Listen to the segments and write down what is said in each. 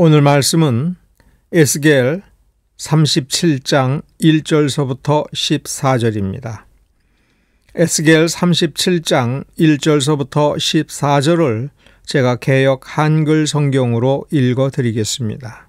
오늘 말씀은 에스겔 37장 1절서부터 14절입니다. 에스겔 37장 1절서부터 14절을 제가 개역 한글 성경으로 읽어드리겠습니다.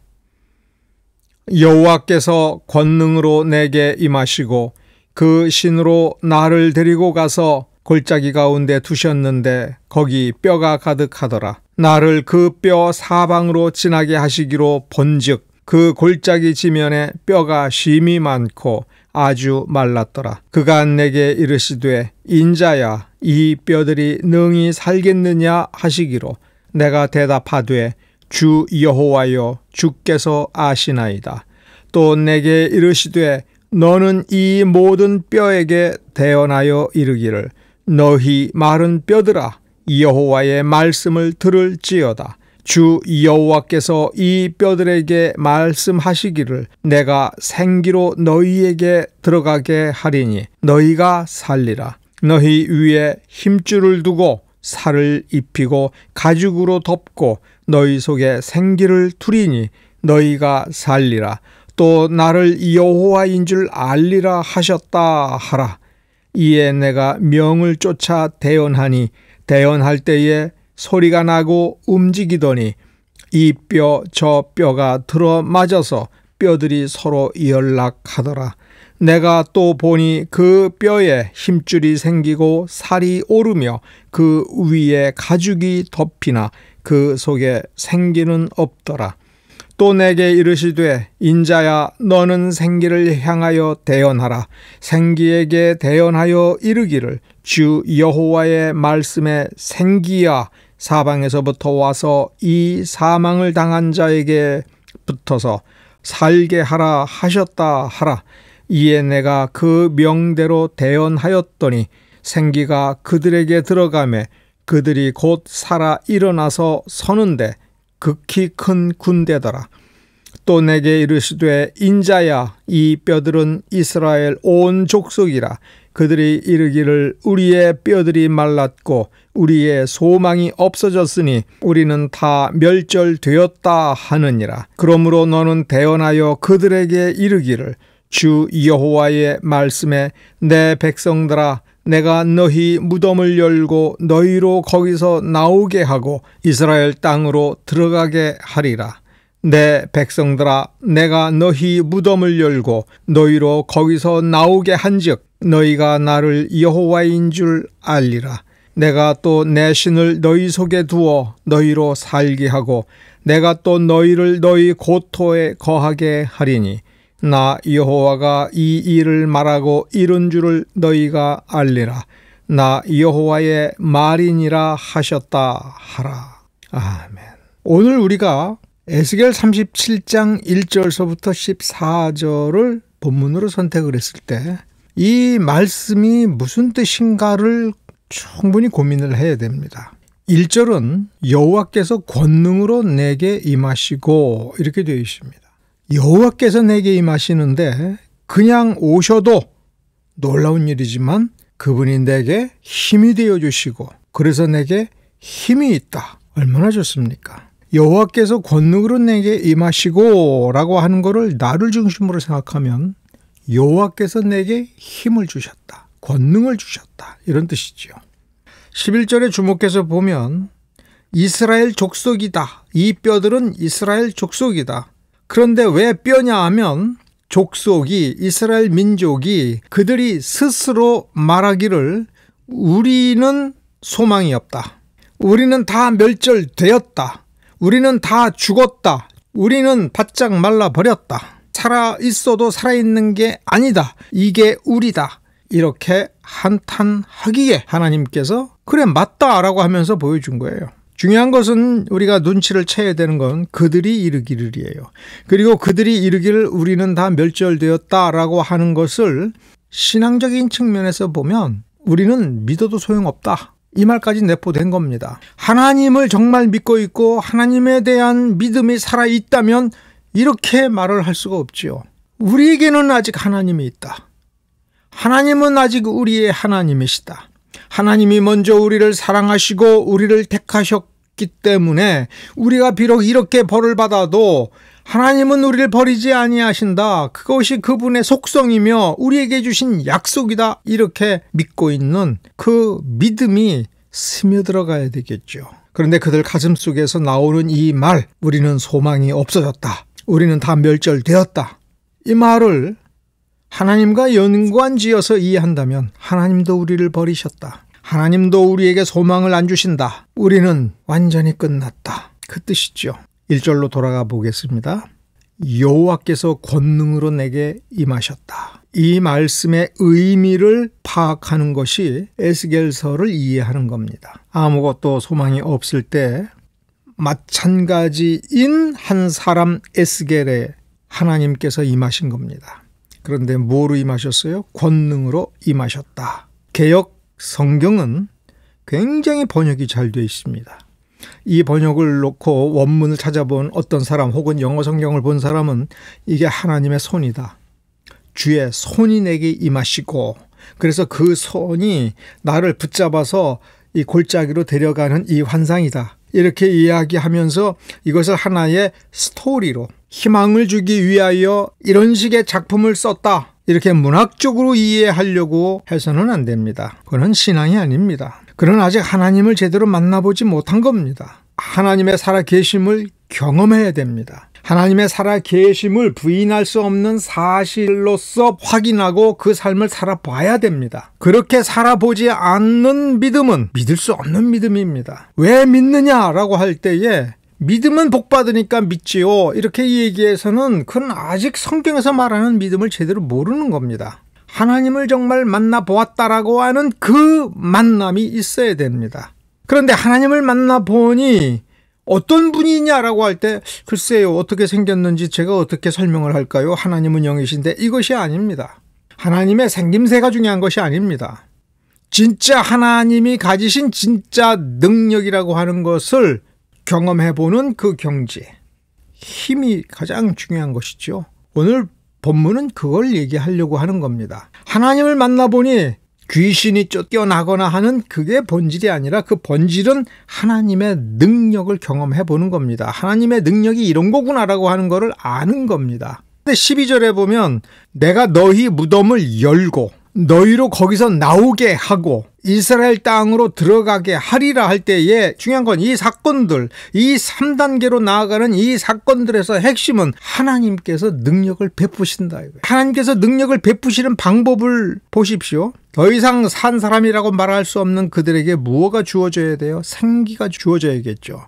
여호와께서 권능으로 내게 임하시고 그 신으로 나를 데리고 가서 골짜기 가운데 두셨는데 거기 뼈가 가득하더라. 나를 그 뼈 사방으로 지나게 하시기로 본즉 그 골짜기 지면에 뼈가 심이 많고 아주 말랐더라. 그가 내게 이르시되 인자야 이 뼈들이 능히 살겠느냐 하시기로 내가 대답하되 주 여호와여 주께서 아시나이다. 또 내게 이르시되 너는 이 모든 뼈에게 대언하여 이르기를 너희 마른 뼈들아 여호와의 말씀을 들을지어다. 주 여호와께서 이 뼈들에게 말씀하시기를 내가 생기로 너희에게 들어가게 하리니 너희가 살리라. 너희 위에 힘줄을 두고 살을 입히고 가죽으로 덮고 너희 속에 생기를 두리니 너희가 살리라. 또 나를 여호와인 줄 알리라 하셨다 하라. 이에 내가 명을 쫓아 대언하니 대언할 때에 소리가 나고 움직이더니 이 뼈 저 뼈가 들어맞아서 뼈들이 서로 연락하더라. 내가 또 보니 그 뼈에 힘줄이 생기고 살이 오르며 그 위에 가죽이 덮이나 그 속에 생기는 없더라. 또 내게 이르시되 인자야 너는 생기를 향하여 대언하라. 생기에게 대언하여 이르기를 주 여호와의 말씀에 생기야 사방에서부터 와서 이 사망을 당한 자에게 붙어서 살게 하라 하셨다 하라. 이에 내가 그 명대로 대언하였더니 생기가 그들에게 들어가매 그들이 곧 살아 일어나서 서는데 극히 큰 군대더라. 또 내게 이르시되 인자야 이 뼈들은 이스라엘 온 족속이라. 그들이 이르기를 우리의 뼈들이 말랐고 우리의 소망이 없어졌으니 우리는 다 멸절되었다 하느니라. 그러므로 너는 대언하여 그들에게 이르기를 주 여호와의 말씀에 내 백성들아 내가 너희 무덤을 열고 너희로 거기서 나오게 하고 이스라엘 땅으로 들어가게 하리라. 내 백성들아 내가 너희 무덤을 열고 너희로 거기서 나오게 한즉 너희가 나를 여호와인 줄 알리라. 내가 또 내 신을 너희 속에 두어 너희로 살게 하고 내가 또 너희를 너희 고토에 거하게 하리니 나 여호와가 이 일을 말하고 이룬 줄을 너희가 알리라. 나 여호와의 말이니라 하셨다 하라. 아멘. 오늘 우리가 에스겔 37장 1절서부터 14절을 본문으로 선택을 했을 때 이 말씀이 무슨 뜻인가를 충분히 고민을 해야 됩니다. 1절은 여호와께서 권능으로 내게 임하시고 이렇게 되어 있습니다. 여호와께서 내게 임하시는데 그냥 오셔도 놀라운 일이지만 그분이 내게 힘이 되어주시고 그래서 내게 힘이 있다. 얼마나 좋습니까? 여호와께서 권능으로 내게 임하시고 라고 하는 것을 나를 중심으로 생각하면 여호와께서 내게 힘을 주셨다. 권능을 주셨다. 이런 뜻이죠. 11절에 주목해서 보면 이스라엘 족속이다. 이 뼈들은 이스라엘 족속이다. 그런데 왜 뼈냐 하면 족속이 이스라엘 민족이 그들이 스스로 말하기를 우리는 소망이 없다. 우리는 다 멸절되었다. 우리는 다 죽었다. 우리는 바짝 말라버렸다. 살아있어도 살아있는 게 아니다. 이게 우리다. 이렇게 한탄하기에 하나님께서 그래 맞다라고 하면서 보여준 거예요. 중요한 것은 우리가 눈치를 채야 되는 건 그들이 이르기를이에요. 그리고 그들이 이르기를 우리는 다 멸절되었다라고 하는 것을 신앙적인 측면에서 보면 우리는 믿어도 소용없다. 이 말까지 내포된 겁니다. 하나님을 정말 믿고 있고 하나님에 대한 믿음이 살아있다면 이렇게 말을 할 수가 없지요. 우리에게는 아직 하나님이 있다. 하나님은 아직 우리의 하나님이시다. 하나님이 먼저 우리를 사랑하시고 우리를 택하셨기 없기 때문에 우리가 비록 이렇게 벌을 받아도 하나님은 우리를 버리지 아니하신다. 그것이 그분의 속성이며 우리에게 주신 약속이다. 이렇게 믿고 있는 그 믿음이 스며들어가야 되겠죠. 그런데 그들 가슴 속에서 나오는 이 말, 우리는 소망이 없어졌다. 우리는 다 멸절되었다. 이 말을 하나님과 연관지어서 이해한다면 하나님도 우리를 버리셨다. 하나님도 우리에게 소망을 안 주신다. 우리는 완전히 끝났다. 그 뜻이죠. 1절로 돌아가 보겠습니다. 여호와께서 권능으로 내게 임하셨다. 이 말씀의 의미를 파악하는 것이 에스겔서를 이해하는 겁니다. 아무것도 소망이 없을 때 마찬가지인 한 사람 에스겔에 하나님께서 임하신 겁니다. 그런데 뭐로 임하셨어요? 권능으로 임하셨다. 개역 성경은 굉장히 번역이 잘 되어 있습니다. 이 번역을 놓고 원문을 찾아본 어떤 사람 혹은 영어 성경을 본 사람은 이게 하나님의 손이다. 주의 손이 내게 임하시고 그래서 그 손이 나를 붙잡아서 이 골짜기로 데려가는 이 환상이다. 이렇게 이야기하면서 이것을 하나의 스토리로 희망을 주기 위하여 이런 식의 작품을 썼다. 이렇게 문학적으로 이해하려고 해서는 안 됩니다. 그건 신앙이 아닙니다. 그는 아직 하나님을 제대로 만나보지 못한 겁니다. 하나님의 살아계심을 경험해야 됩니다. 하나님의 살아계심을 부인할 수 없는 사실로서 확인하고 그 삶을 살아봐야 됩니다. 그렇게 살아보지 않는 믿음은 믿을 수 없는 믿음입니다. 왜 믿느냐라고 할 때에 믿음은 복받으니까 믿지요. 이렇게 얘기해서는 그건 아직 성경에서 말하는 믿음을 제대로 모르는 겁니다. 하나님을 정말 만나보았다라고 하는 그 만남이 있어야 됩니다. 그런데 하나님을 만나보니 어떤 분이냐라고 할 때 글쎄요, 어떻게 생겼는지 제가 어떻게 설명을 할까요? 하나님은 영이신데 이것이 아닙니다. 하나님의 생김새가 중요한 것이 아닙니다. 진짜 하나님이 가지신 진짜 능력이라고 하는 것을 경험해보는 그 경지, 힘이 가장 중요한 것이죠. 오늘 본문은 그걸 얘기하려고 하는 겁니다. 하나님을 만나보니 귀신이 쫓겨나거나 하는 그게 본질이 아니라 그 본질은 하나님의 능력을 경험해보는 겁니다. 하나님의 능력이 이런 거구나라고 하는 거를 아는 겁니다. 근데 12절에 보면 내가 너희 무덤을 열고 너희로 거기서 나오게 하고 이스라엘 땅으로 들어가게 하리라 할 때에 중요한 건 이 사건들, 이 3단계로 나아가는 이 사건들에서 핵심은 하나님께서 능력을 베푸신다. 하나님께서 능력을 베푸시는 방법을 보십시오. 더 이상 산 사람이라고 말할 수 없는 그들에게 무엇가 주어져야 돼요? 생기가 주어져야겠죠.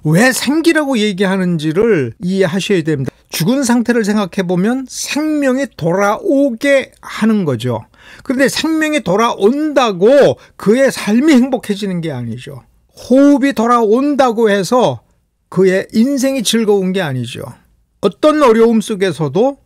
왜 생기라고 얘기하는지를 이해하셔야 됩니다. 죽은 상태를 생각해 보면 생명이 돌아오게 하는 거죠. 그런데 생명이 돌아온다고 그의 삶이 행복해지는 게 아니죠. 호흡이 돌아온다고 해서 그의 인생이 즐거운 게 아니죠. 어떤 어려움 속에서도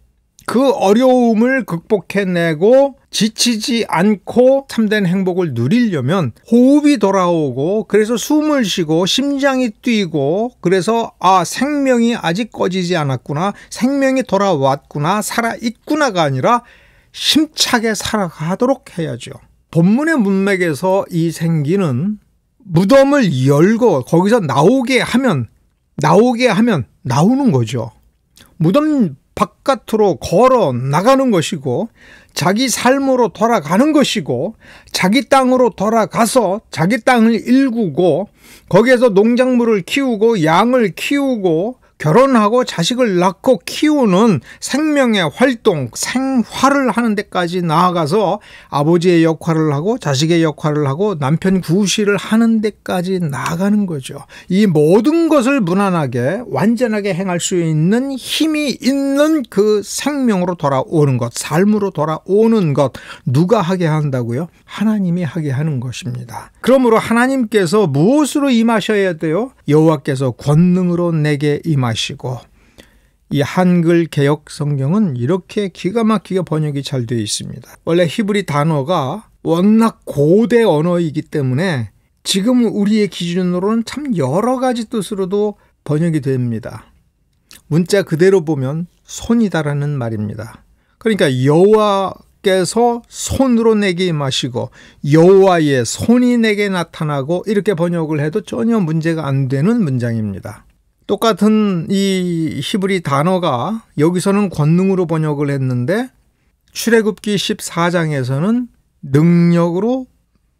그 어려움을 극복해내고 지치지 않고 참된 행복을 누리려면 호흡이 돌아오고 그래서 숨을 쉬고 심장이 뛰고 그래서 생명이 아직 꺼지지 않았구나, 생명이 돌아왔구나, 살아있구나가 아니라 힘차게 살아가도록 해야죠. 본문의 문맥에서 이 생기는 무덤을 열고 거기서 나오게 하면 나오는 거죠. 무덤 바깥으로 걸어 나가는 것이고 자기 삶으로 돌아가는 것이고 자기 땅으로 돌아가서 자기 땅을 일구고 거기에서 농작물을 키우고 양을 키우고 결혼하고 자식을 낳고 키우는 생명의 활동, 생활을 하는 데까지 나아가서 아버지의 역할을 하고 자식의 역할을 하고 남편 구실을 하는 데까지 나아가는 거죠. 이 모든 것을 무난하게 완전하게 행할 수 있는 힘이 있는 그 생명으로 돌아오는 것, 삶으로 돌아오는 것, 누가 하게 한다고요? 하나님이 하게 하는 것입니다. 그러므로 하나님께서 무엇으로 임하셔야 돼요? 여호와께서 권능으로 내게 임하시고, 이 한글 개역 성경은 이렇게 기가 막히게 번역이 잘 되어 있습니다. 원래 히브리 단어가 워낙 고대 언어이기 때문에 지금 우리의 기준으로는 참 여러 가지 뜻으로도 번역이 됩니다. 문자 그대로 보면 손이다라는 말입니다. 그러니까 여호와께서 여호와께서 손으로 내게 임하시고 여호와의 손이 내게 나타나고 이렇게 번역을 해도 전혀 문제가 안 되는 문장입니다. 똑같은 이 히브리 단어가 여기서는 권능으로 번역을 했는데 출애굽기 14장에서는 능력으로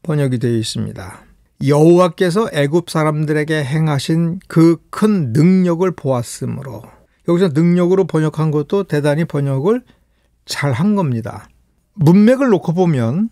번역이 되어 있습니다. 여호와께서 애굽 사람들에게 행하신 그 큰 능력을 보았으므로, 여기서 능력으로 번역한 것도 대단히 번역을 잘한 겁니다. 문맥을 놓고 보면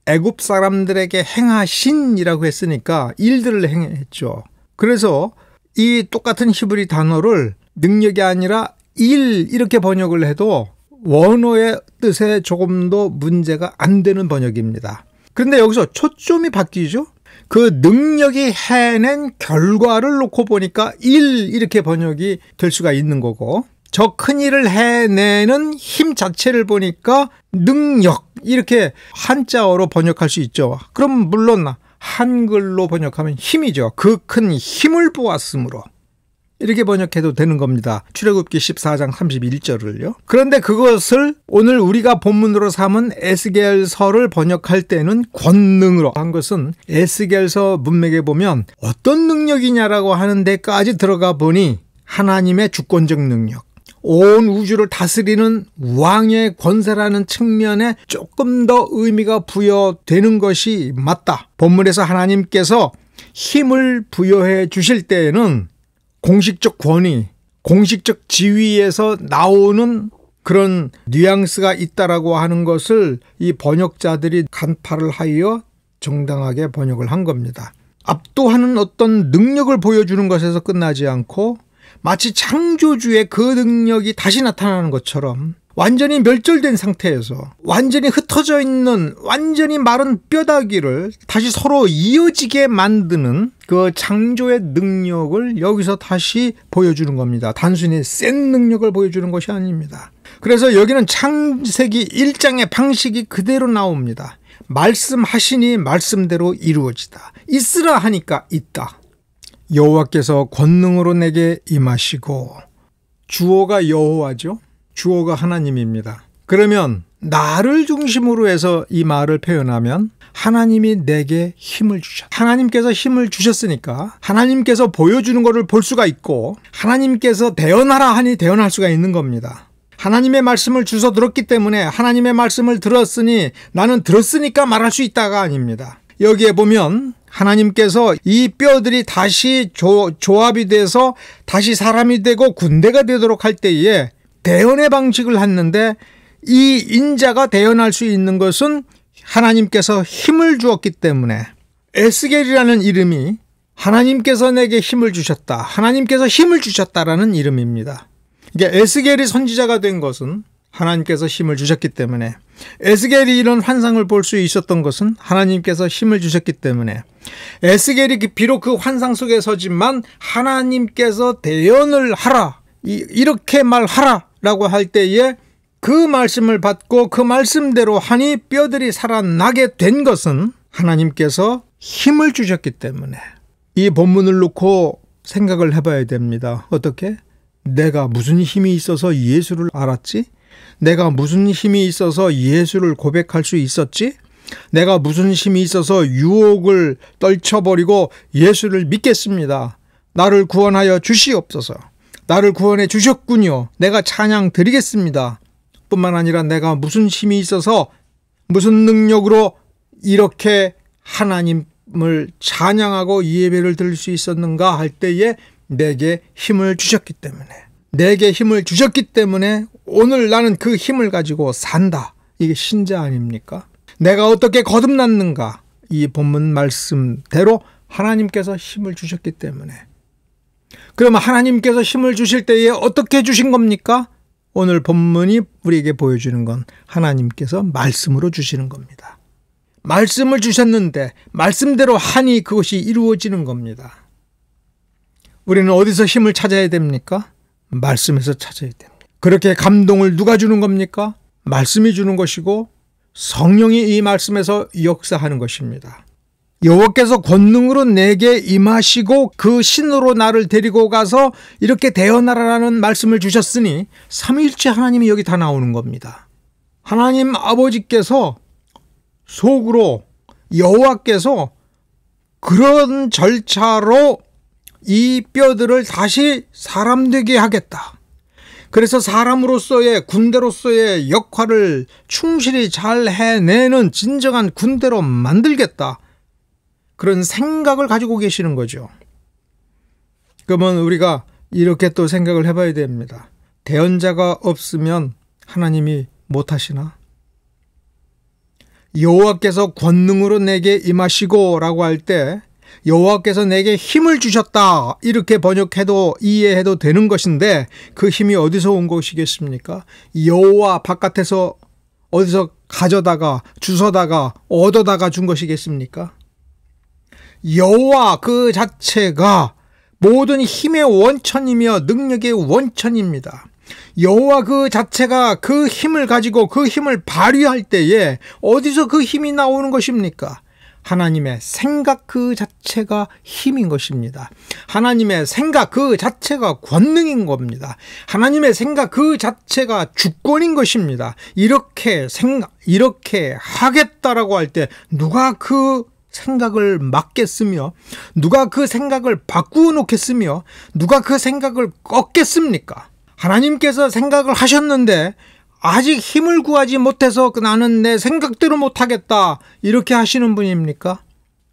애굽 사람들에게 행하신이라고 했으니까 일들을 행했죠. 그래서 이 똑같은 히브리 단어를 능력이 아니라 일 이렇게 번역을 해도 원어의 뜻에 조금도 문제가 안 되는 번역입니다. 그런데 여기서 초점이 바뀌죠. 그 능력이 해낸 결과를 놓고 보니까 일 이렇게 번역이 될 수가 있는 거고, 저 큰일을 해내는 힘 자체를 보니까 능력 이렇게 한자어로 번역할 수 있죠. 그럼 물론 한글로 번역하면 힘이죠. 그 큰 힘을 보았으므로 이렇게 번역해도 되는 겁니다. 출애굽기 14장 31절을요. 그런데 그것을 오늘 우리가 본문으로 삼은 에스겔서를 번역할 때는 권능으로 한 것은 에스겔서 문맥에 보면 어떤 능력이냐라고 하는 데까지 들어가 보니 하나님의 주권적 능력, 온 우주를 다스리는 왕의 권세라는 측면에 조금 더 의미가 부여되는 것이 맞다. 본문에서 하나님께서 힘을 부여해 주실 때에는 공식적 권위, 공식적 지위에서 나오는 그런 뉘앙스가 있다라고 하는 것을 이 번역자들이 간파를 하여 정당하게 번역을 한 겁니다. 압도하는 어떤 능력을 보여주는 것에서 끝나지 않고 마치 창조주의 그 능력이 다시 나타나는 것처럼 완전히 멸절된 상태에서 완전히 흩어져 있는 완전히 마른 뼈다귀를 다시 서로 이어지게 만드는 그 창조의 능력을 여기서 다시 보여주는 겁니다. 단순히 센 능력을 보여주는 것이 아닙니다. 그래서 여기는 창세기 1장의 방식이 그대로 나옵니다. 말씀하시니 말씀대로 이루어지다. 있으라 하니까 있다. 여호와께서 권능으로 내게 임하시고, 주어가 여호와죠. 주어가 하나님입니다. 그러면 나를 중심으로 해서 이 말을 표현하면 하나님이 내게 힘을 주셨다. 하나님께서 힘을 주셨으니까 하나님께서 보여주는 것을 볼 수가 있고, 하나님께서 대언하라 하니 대언할 수가 있는 겁니다. 하나님의 말씀을 주워 들었기 때문에 하나님의 말씀을 들었으니 나는 들었으니까 말할 수 있다가 아닙니다. 여기에 보면 하나님께서 이 뼈들이 다시 조합이 돼서 다시 사람이 되고 군대가 되도록 할 때에 대언의 방식을 했는데, 이 인자가 대언할 수 있는 것은 하나님께서 힘을 주었기 때문에 에스겔이라는 이름이 하나님께서 내게 힘을 주셨다, 하나님께서 힘을 주셨다라는 이름입니다. 이게 에스겔이 선지자가 된 것은 하나님께서 힘을 주셨기 때문에, 에스겔이 이런 환상을 볼 수 있었던 것은 하나님께서 힘을 주셨기 때문에, 에스겔이 비록 그 환상 속에 서지만 하나님께서 대언을 하라, 이렇게 말하라 라고 할 때에 그 말씀을 받고 그 말씀대로 하니 뼈들이 살아나게 된 것은 하나님께서 힘을 주셨기 때문에, 이 본문을 놓고 생각을 해봐야 됩니다. 어떻게? 내가 무슨 힘이 있어서 예수를 알았지? 내가 무슨 힘이 있어서 예수를 고백할 수 있었지? 내가 무슨 힘이 있어서 유혹을 떨쳐버리고 예수를 믿겠습니다. 나를 구원하여 주시옵소서. 나를 구원해 주셨군요. 내가 찬양 드리겠습니다. 뿐만 아니라 내가 무슨 힘이 있어서 무슨 능력으로 이렇게 하나님을 찬양하고 예배를 드릴 수 있었는가 할 때에 내게 힘을 주셨기 때문에, 내게 힘을 주셨기 때문에 오늘 나는 그 힘을 가지고 산다. 이게 신자 아닙니까? 내가 어떻게 거듭났는가? 이 본문 말씀대로 하나님께서 힘을 주셨기 때문에. 그러면 하나님께서 힘을 주실 때에 어떻게 주신 겁니까? 오늘 본문이 우리에게 보여주는 건 하나님께서 말씀으로 주시는 겁니다. 말씀을 주셨는데 말씀대로 하니 그것이 이루어지는 겁니다. 우리는 어디서 힘을 찾아야 됩니까? 말씀에서 찾아야 됩니다. 그렇게 감동을 누가 주는 겁니까? 말씀이 주는 것이고 성령이 이 말씀에서 역사하는 것입니다. 여호와께서 권능으로 내게 임하시고 그 신으로 나를 데리고 가서 이렇게 대언하라는 말씀을 주셨으니 삼위일체 하나님이 여기 다 나오는 겁니다. 하나님 아버지께서 속으로 여호와께서 그런 절차로 이 뼈들을 다시 사람 되게 하겠다. 그래서 사람으로서의 군대로서의 역할을 충실히 잘 해내는 진정한 군대로 만들겠다. 그런 생각을 가지고 계시는 거죠. 그러면 우리가 이렇게 또 생각을 해봐야 됩니다. 대언자가 없으면 하나님이 못하시나? 여호와께서 권능으로 내게 임하시고 라고 할 때 여호와께서 내게 힘을 주셨다 이렇게 번역해도 이해해도 되는 것인데 그 힘이 어디서 온 것이겠습니까? 여호와 바깥에서 어디서 가져다가 주워다가 얻어다가 준 것이겠습니까? 여호와 그 자체가 모든 힘의 원천이며 능력의 원천입니다. 여호와 그 자체가 그 힘을 가지고 그 힘을 발휘할 때에 어디서 그 힘이 나오는 것입니까? 하나님의 생각 그 자체가 힘인 것입니다. 하나님의 생각 그 자체가 권능인 겁니다. 하나님의 생각 그 자체가 주권인 것입니다. 이렇게 하겠다라고 할 때 누가 그 생각을 막겠으며 누가 그 생각을 바꾸어 놓겠으며 누가 그 생각을 꺾겠습니까? 하나님께서 생각을 하셨는데 아직 힘을 구하지 못해서 나는 내 생각대로 못하겠다 이렇게 하시는 분입니까?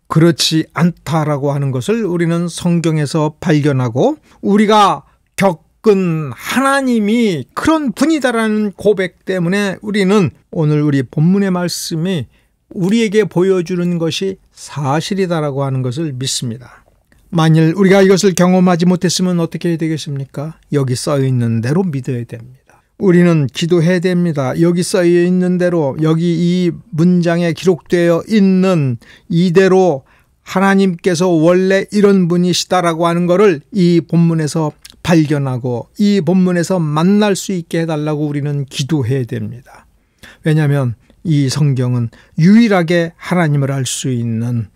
그렇지 않다라고 하는 것을 우리는 성경에서 발견하고 우리가 겪은 하나님이 그런 분이다라는 고백 때문에 우리는 오늘 우리 본문의 말씀이 우리에게 보여주는 것이 사실이다라고 하는 것을 믿습니다. 만일 우리가 이것을 경험하지 못했으면 어떻게 해야 되겠습니까? 여기 써 있는 대로 믿어야 됩니다. 우리는 기도해야 됩니다. 여기 써 있는 대로 여기 이 문장에 기록되어 있는 이대로 하나님께서 원래 이런 분이시다라고 하는 것을 이 본문에서 발견하고 이 본문에서 만날 수 있게 해달라고 우리는 기도해야 됩니다. 왜냐하면 이 성경은 유일하게 하나님을 알 수 있는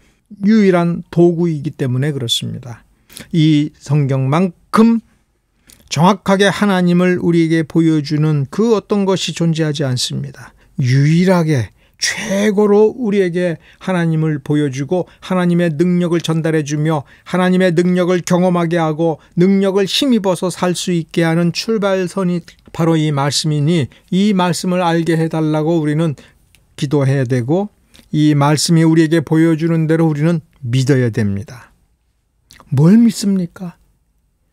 유일한 도구이기 때문에 그렇습니다. 이 성경만큼 정확하게 하나님을 우리에게 보여주는 그 어떤 것이 존재하지 않습니다. 유일하게 최고로 우리에게 하나님을 보여주고 하나님의 능력을 전달해주며 하나님의 능력을 경험하게 하고 능력을 힘입어서 살 수 있게 하는 출발선이 바로 이 말씀이니 이 말씀을 알게 해달라고 우리는 기도해야 되고 이 말씀이 우리에게 보여주는 대로 우리는 믿어야 됩니다. 뭘 믿습니까?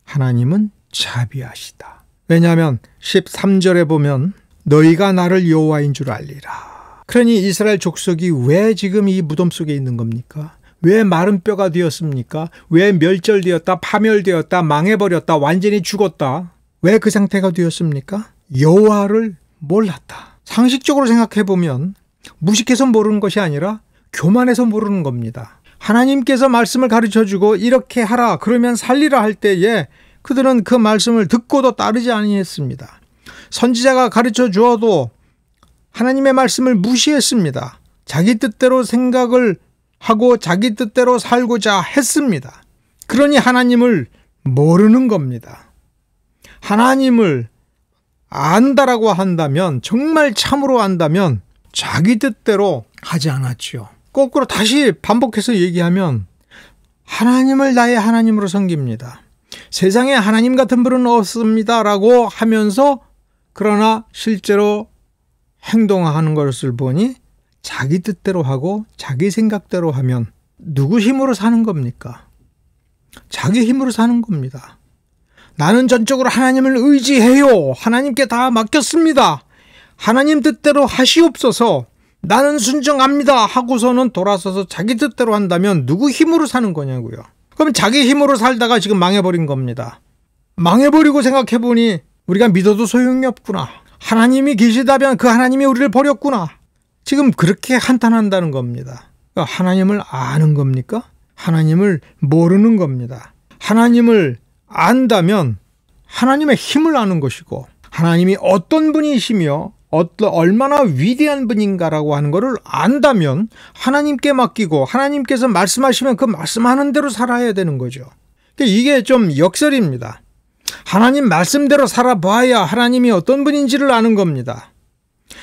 하나님은 자비하시다. 왜냐하면 13절에 보면 너희가 나를 여호와인 줄 알리라. 그러니 이스라엘 족속이 왜 지금 이 무덤 속에 있는 겁니까? 왜 마른 뼈가 되었습니까? 왜 멸절되었다, 파멸되었다, 망해버렸다, 완전히 죽었다? 왜 그 상태가 되었습니까? 여호와를 몰랐다. 상식적으로 생각해보면 무식해서 모르는 것이 아니라 교만해서 모르는 겁니다. 하나님께서 말씀을 가르쳐주고 이렇게 하라 그러면 살리라 할 때에 그들은 그 말씀을 듣고도 따르지 아니했습니다. 선지자가 가르쳐 주어도 하나님의 말씀을 무시했습니다. 자기 뜻대로 생각을 하고 자기 뜻대로 살고자 했습니다. 그러니 하나님을 모르는 겁니다. 하나님을 안다라고 한다면 정말 참으로 안다면 자기 뜻대로 하지 않았죠. 거꾸로 다시 반복해서 얘기하면 하나님을 나의 하나님으로 섬깁니다. 세상에 하나님 같은 분은 없습니다라고 하면서 그러나 실제로 행동하는 것을 보니 자기 뜻대로 하고 자기 생각대로 하면 누구 힘으로 사는 겁니까? 자기 힘으로 사는 겁니다. 나는 전적으로 하나님을 의지해요. 하나님께 다 맡겼습니다. 하나님 뜻대로 하시옵소서. 나는 순종합니다 하고서는 돌아서서 자기 뜻대로 한다면 누구 힘으로 사는 거냐고요. 그럼 자기 힘으로 살다가 지금 망해버린 겁니다. 망해버리고 생각해보니 우리가 믿어도 소용이 없구나. 하나님이 계시다면 그 하나님이 우리를 버렸구나. 지금 그렇게 한탄한다는 겁니다. 그러니까 하나님을 아는 겁니까? 하나님을 모르는 겁니다. 하나님을 안다면 하나님의 힘을 아는 것이고 하나님이 어떤 분이시며 얼마나 위대한 분인가라고 하는 것을 안다면 하나님께 맡기고 하나님께서 말씀하시면 그 말씀하는 대로 살아야 되는 거죠. 이게 좀 역설입니다. 하나님 말씀대로 살아봐야 하나님이 어떤 분인지를 아는 겁니다.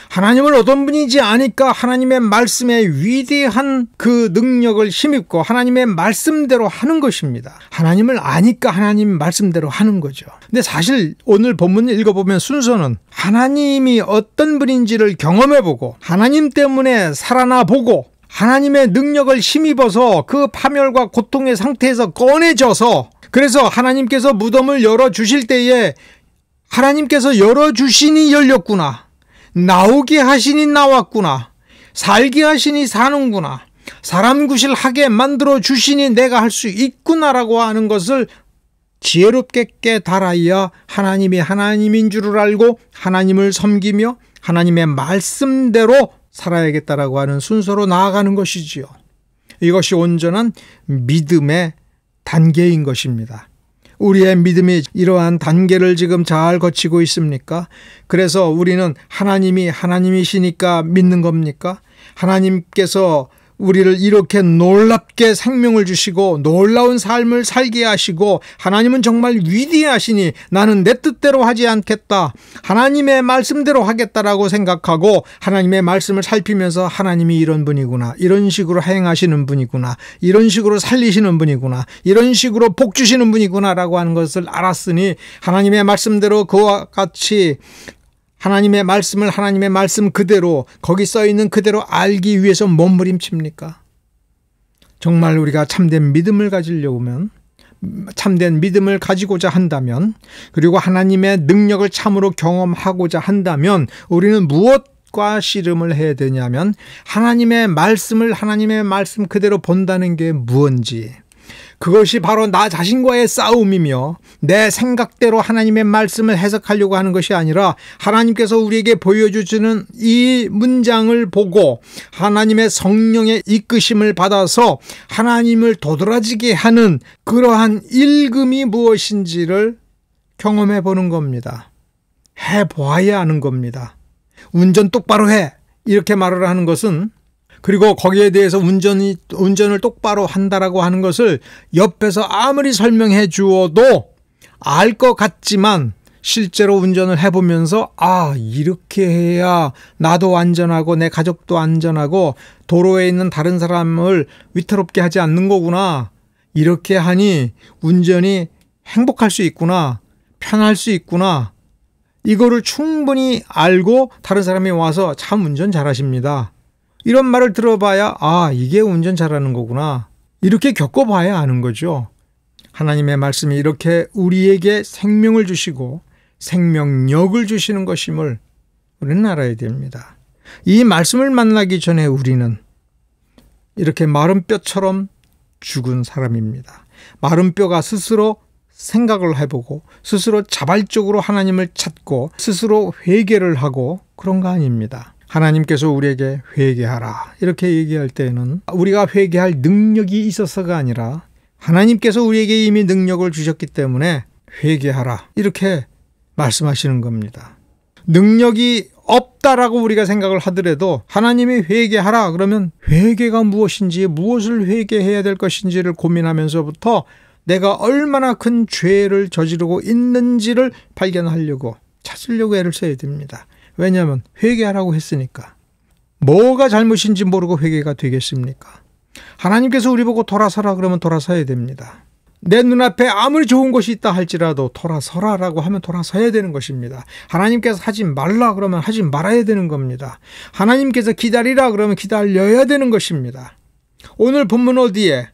하나님을 어떤 분인지 아니까 하나님의 말씀에 위대한 그 능력을 힘입고 하나님의 말씀대로 하는 것입니다. 하나님을 아니까 하나님 말씀대로 하는 거죠. 근데 사실 오늘 본문을 읽어보면 순서는 하나님이 어떤 분인지를 경험해보고 하나님 때문에 살아나 보고 하나님의 능력을 힘입어서 그 파멸과 고통의 상태에서 꺼내져서, 그래서 하나님께서 무덤을 열어주실 때에 하나님께서 열어주시니 열렸구나, 나오게 하시니 나왔구나, 살게 하시니 사는구나, 사람 구실하게 만들어 주시니 내가 할 수 있구나라고 하는 것을 지혜롭게 깨달아야 하나님이 하나님인 줄을 알고 하나님을 섬기며 하나님의 말씀대로 살아야겠다라고 하는 순서로 나아가는 것이지요. 이것이 온전한 믿음의 단계인 것입니다. 우리의 믿음이 이러한 단계를 지금 잘 거치고 있습니까? 그래서 우리는 하나님이 하나님이시니까 믿는 겁니까? 하나님께서 우리를 이렇게 놀랍게 생명을 주시고 놀라운 삶을 살게 하시고 하나님은 정말 위대하시니 나는 내 뜻대로 하지 않겠다, 하나님의 말씀대로 하겠다라고 생각하고 하나님의 말씀을 살피면서 하나님이 이런 분이구나, 이런 식으로 행하시는 분이구나, 이런 식으로 살리시는 분이구나, 이런 식으로 복 주시는 분이구나 라고 하는 것을 알았으니 하나님의 말씀대로 그와 같이 하나님의 말씀을 하나님의 말씀 그대로, 거기 써있는 그대로 알기 위해서 몸부림칩니까? 정말 우리가 참된 믿음을 가지려고 하면, 참된 믿음을 가지고자 한다면, 그리고 하나님의 능력을 참으로 경험하고자 한다면 우리는 무엇과 씨름을 해야 되냐면 하나님의 말씀을 하나님의 말씀 그대로 본다는 게 무언지, 그것이 바로 나 자신과의 싸움이며 내 생각대로 하나님의 말씀을 해석하려고 하는 것이 아니라 하나님께서 우리에게 보여주시는 이 문장을 보고 하나님의 성령의 이끄심을 받아서 하나님을 도드라지게 하는 그러한 읽음이 무엇인지를 경험해 보는 겁니다. 해보아야 하는 겁니다. 운전 똑바로 해, 이렇게 말을 하는 것은, 그리고 거기에 대해서 운전을 똑바로 한다라고 하는 것을 옆에서 아무리 설명해 주어도 알 것 같지만 실제로 운전을 해보면서 이렇게 해야 나도 안전하고 내 가족도 안전하고 도로에 있는 다른 사람을 위태롭게 하지 않는 거구나, 이렇게 하니 운전이 행복할 수 있구나, 편할 수 있구나, 이거를 충분히 알고 다른 사람이 와서 참 운전 잘하십니다, 이런 말을 들어봐야 이게 운전 잘하는 거구나, 이렇게 겪어봐야 아는 거죠. 하나님의 말씀이 이렇게 우리에게 생명을 주시고 생명력을 주시는 것임을 우리는 알아야 됩니다. 이 말씀을 만나기 전에 우리는 이렇게 마른 뼈처럼 죽은 사람입니다. 마른 뼈가 스스로 생각을 해보고 스스로 자발적으로 하나님을 찾고 스스로 회개를 하고 그런 거 아닙니다. 하나님께서 우리에게 회개하라 이렇게 얘기할 때는 우리가 회개할 능력이 있어서가 아니라 하나님께서 우리에게 이미 능력을 주셨기 때문에 회개하라 이렇게 말씀하시는 겁니다. 능력이 없다라고 우리가 생각을 하더라도 하나님이 회개하라 그러면 회개가 무엇인지, 무엇을 회개해야 될 것인지를 고민하면서부터 내가 얼마나 큰 죄를 저지르고 있는지를 발견하려고 찾으려고 애를 써야 됩니다. 왜냐하면 회개하라고 했으니까. 뭐가 잘못인지 모르고 회개가 되겠습니까? 하나님께서 우리 보고 돌아서라 그러면 돌아서야 됩니다. 내 눈앞에 아무리 좋은 것이 있다 할지라도 돌아서라라고 하면 돌아서야 되는 것입니다. 하나님께서 하지 말라 그러면 하지 말아야 되는 겁니다. 하나님께서 기다리라 그러면 기다려야 되는 것입니다. 오늘 본문 어디에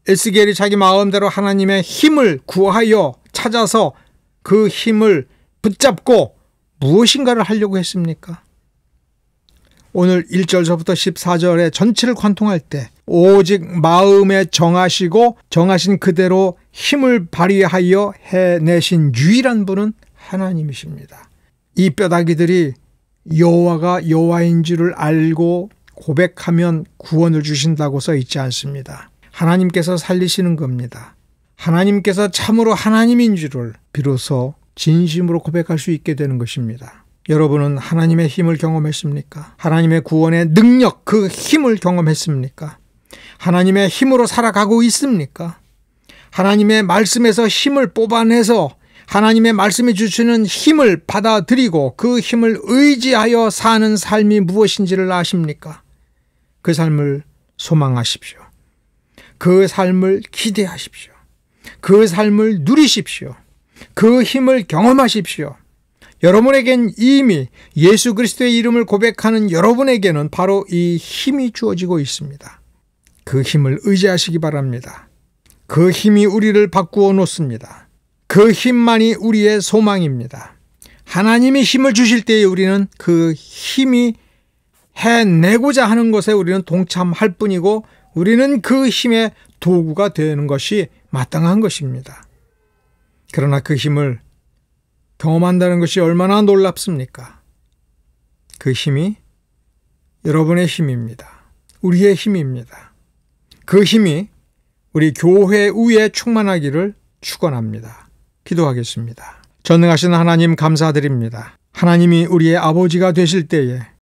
에스겔이 자기 마음대로 하나님의 힘을 구하여 찾아서 그 힘을 붙잡고 무엇인가를 하려고 했습니까? 오늘 1절서부터 14절의 전체를 관통할 때 오직 마음에 정하시고 정하신 그대로 힘을 발휘하여 해내신 유일한 분은 하나님이십니다. 이 뼈다귀들이 여호와가 여호와인 줄을 알고 고백하면 구원을 주신다고 써 있지 않습니다. 하나님께서 살리시는 겁니다. 하나님께서 참으로 하나님인 줄을 비로소 진심으로 고백할 수 있게 되는 것입니다. 여러분은 하나님의 힘을 경험했습니까? 하나님의 구원의 능력, 그 힘을 경험했습니까? 하나님의 힘으로 살아가고 있습니까? 하나님의 말씀에서 힘을 뽑아내서 하나님의 말씀해 주시는 힘을 받아들이고 그 힘을 의지하여 사는 삶이 무엇인지를 아십니까? 그 삶을 소망하십시오. 그 삶을 기대하십시오. 그 삶을 누리십시오. 그 힘을 경험하십시오. 여러분에겐 이미 예수 그리스도의 이름을 고백하는 여러분에게는 바로 이 힘이 주어지고 있습니다. 그 힘을 의지하시기 바랍니다. 그 힘이 우리를 바꾸어 놓습니다. 그 힘만이 우리의 소망입니다. 하나님이 힘을 주실 때에 우리는 그 힘이 해내고자 하는 것에 우리는 동참할 뿐이고 우리는 그 힘의 도구가 되는 것이 마땅한 것입니다. 그러나 그 힘을 경험한다는 것이 얼마나 놀랍습니까? 그 힘이 여러분의 힘입니다. 우리의 힘입니다. 그 힘이 우리 교회 위에 충만하기를 축원합니다. 기도하겠습니다. 전능하신 하나님 감사드립니다. 하나님이 우리의 아버지가 되실 때에